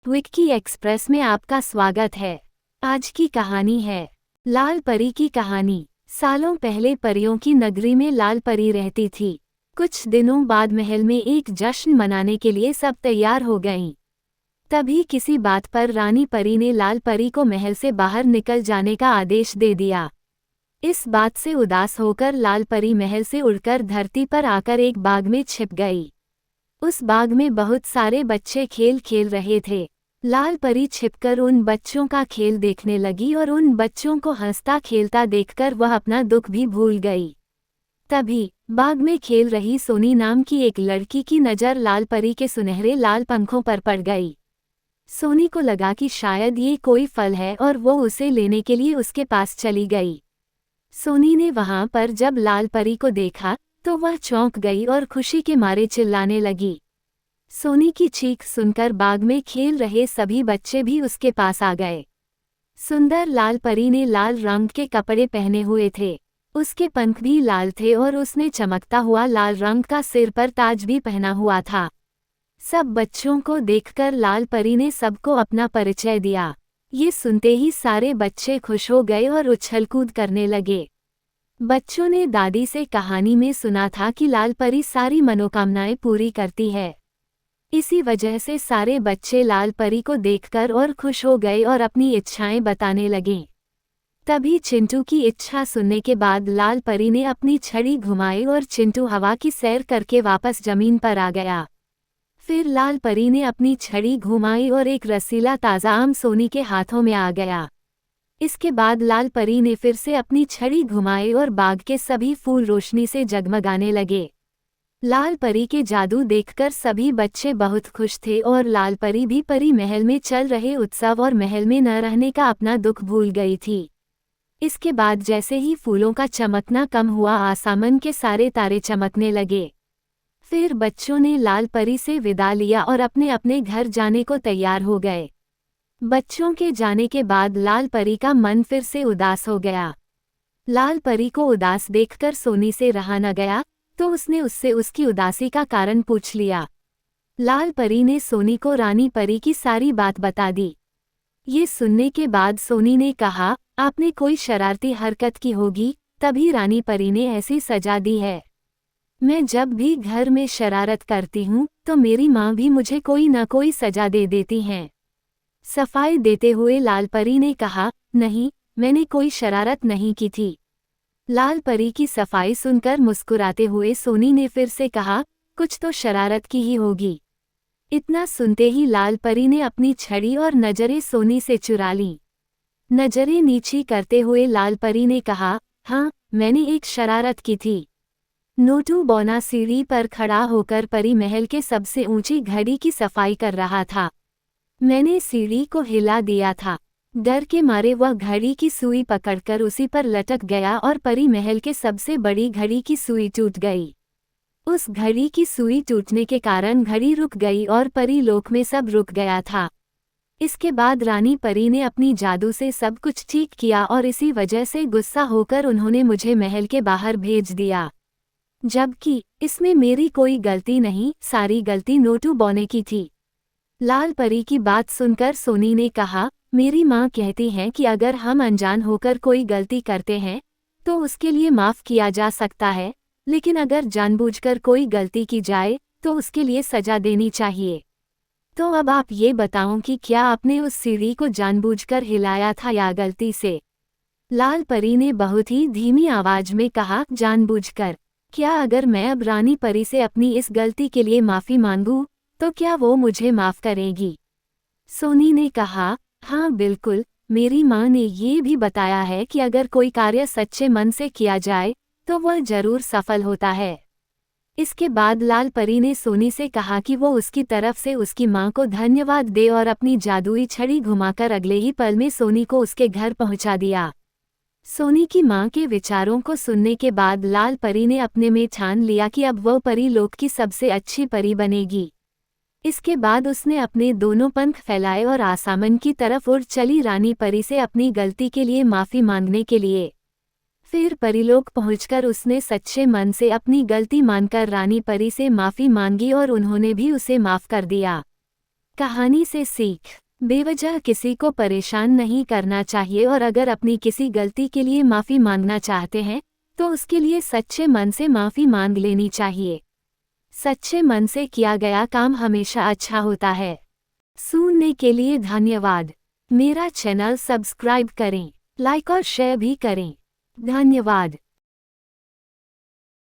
Vicky express में आपका स्वागत है। आज की कहानी है लाल परी की कहानी। सालों पहले परियों की नगरी में लाल परी रहती थी। कुछ दिनों बाद महल में एक जश्न मनाने के लिए सब तैयार हो गईं। तभी किसी बात पर रानी परी ने लाल परी को महल से बाहर निकल जाने का आदेश दे दिया। इस बात से उदास होकर लाल परी महल से उड़कर धरती पर आकर एक बाग में छिप गई। उस बाग में बहुत सारे बच्चे खेल खेल रहे थे। लाल परी छिपकर उन बच्चों का खेल देखने लगी और उन बच्चों को हंसता खेलता देखकर वह अपना दुख भी भूल गई। तभी बाग में खेल रही सोनी नाम की एक लड़की की नज़र लाल परी के सुनहरे लाल पंखों पर पड़ गई। सोनी को लगा कि शायद ये कोई फल है और वो उसे लेने के लिए उसके पास चली गई। सोनी ने वहां पर जब लाल परी को देखा तो वह चौंक गई और खुशी के मारे चिल्लाने लगी। सोनी की चीख सुनकर बाग में खेल रहे सभी बच्चे भी उसके पास आ गए। सुंदर लाल परी ने लाल रंग के कपड़े पहने हुए थे। उसके पंख भी लाल थे और उसने चमकता हुआ लाल रंग का सिर पर ताज भी पहना हुआ था। सब बच्चों को देखकर लाल परी ने सबको अपना परिचय दिया। ये सुनते ही सारे बच्चे खुश हो गए और उछल-कूद करने लगे। बच्चों ने दादी से कहानी में सुना था कि लाल परी सारी मनोकामनाएं पूरी करती है। इसी वजह से सारे बच्चे लाल परी को देखकर और खुश हो गए और अपनी इच्छाएं बताने लगे। तभी चिंटू की इच्छा सुनने के बाद लाल परी ने अपनी छड़ी घुमाई और चिंटू हवा की सैर करके वापस जमीन पर आ गया। फिर लाल परी ने अपनी छड़ी घुमाई और एक रसीला ताज़ा आम सोनी के हाथों में आ गया। इसके बाद लाल परी ने फिर से अपनी छड़ी घुमाई और बाग के सभी फूल रोशनी से जगमगाने लगे। लाल परी के जादू देखकर सभी बच्चे बहुत खुश थे और लाल परी भी परी महल में चल रहे उत्सव और महल में न रहने का अपना दुख भूल गई थी। इसके बाद जैसे ही फूलों का चमकना कम हुआ आसमान के सारे तारे चमकने लगे। फिर बच्चों ने लाल परी से विदा लिया और अपने अपने घर जाने को तैयार हो गए। बच्चों के जाने के बाद लाल परी का मन फिर से उदास हो गया। लाल परी को उदास देखकर सोनी से रहा न गया तो उसने उससे उसकी उदासी का कारण पूछ लिया। लाल परी ने सोनी को रानी परी की सारी बात बता दी। ये सुनने के बाद सोनी ने कहा, आपने कोई शरारती हरकत की होगी तभी रानी परी ने ऐसी सजा दी है। मैं जब भी घर में शरारत करती हूँ तो मेरी माँ भी मुझे कोई न कोई सजा दे देती हैं। सफाई देते हुए लाल परी ने कहा, नहीं, मैंने कोई शरारत नहीं की थी। लाल परी की सफाई सुनकर मुस्कुराते हुए सोनी ने फिर से कहा, कुछ तो शरारत की ही होगी। इतना सुनते ही लाल परी ने अपनी छड़ी और नजरें सोनी से चुरा लीं। नजरें नीची करते हुए लाल परी ने कहा, हाँ, मैंने एक शरारत की थी। नोटू बौना सीढ़ी पर खड़ा होकर परी महल के सबसे ऊंची घड़ी की सफाई कर रहा था। मैंने सीढ़ी को हिला दिया था। डर के मारे वह घड़ी की सुई पकड़कर उसी पर लटक गया और परी महल के सबसे बड़ी घड़ी की सुई टूट गई। उस घड़ी की सुई टूटने के कारण घड़ी रुक गई और परी लोक में सब रुक गया था। इसके बाद रानी परी ने अपनी जादू से सब कुछ ठीक किया और इसी वजह से गुस्सा होकर उन्होंने मुझे महल के बाहर भेज दिया। जबकि इसमें मेरी कोई गलती नहीं, सारी गलती नोटू बौने की थी। लाल परी की बात सुनकर सोनी ने कहा, मेरी माँ कहती हैं कि अगर हम अनजान होकर कोई गलती करते हैं तो उसके लिए माफ़ किया जा सकता है, लेकिन अगर जानबूझकर कोई गलती की जाए तो उसके लिए सजा देनी चाहिए। तो अब आप ये बताओ कि क्या आपने उस सीढ़ी को जानबूझकर हिलाया था या गलती से? लाल परी ने बहुत ही धीमी आवाज में कहा, जानबूझकर। क्या अगर मैं अब रानी परी से अपनी इस गलती के लिए माफ़ी मांगूं तो क्या वो मुझे माफ़ करेगी? सोनी ने कहा, हाँ बिल्कुल, मेरी माँ ने ये भी बताया है कि अगर कोई कार्य सच्चे मन से किया जाए तो वह जरूर सफल होता है। इसके बाद लाल परी ने सोनी से कहा कि वो उसकी तरफ से उसकी माँ को धन्यवाद दे और अपनी जादुई छड़ी घुमाकर अगले ही पल में सोनी को उसके घर पहुँचा दिया। सोनी की माँ के विचारों को सुनने के बाद लाल परी ने अपने में ठान लिया कि अब वो परी लोक की सबसे अच्छी परी बनेगी। इसके बाद उसने अपने दोनों पंख फैलाए और आसमान की तरफ उड़ चली रानी परी से अपनी गलती के लिए माफ़ी मांगने के लिए। फिर परीलोक पहुंचकर उसने सच्चे मन से अपनी गलती मानकर रानी परी से माफ़ी मांगी और उन्होंने भी उसे माफ़ कर दिया। कहानी से सीख। बेवजह किसी को परेशान नहीं करना चाहिए और अगर अपनी किसी गलती के लिए माफ़ी मांगना चाहते हैं तो उसके लिए सच्चे मन से माफ़ी मांग लेनी चाहिए। सच्चे मन से किया गया काम हमेशा अच्छा होता है। सुनने के लिए धन्यवाद। मेरा चैनल सब्सक्राइब करें, लाइक और शेयर भी करें। धन्यवाद।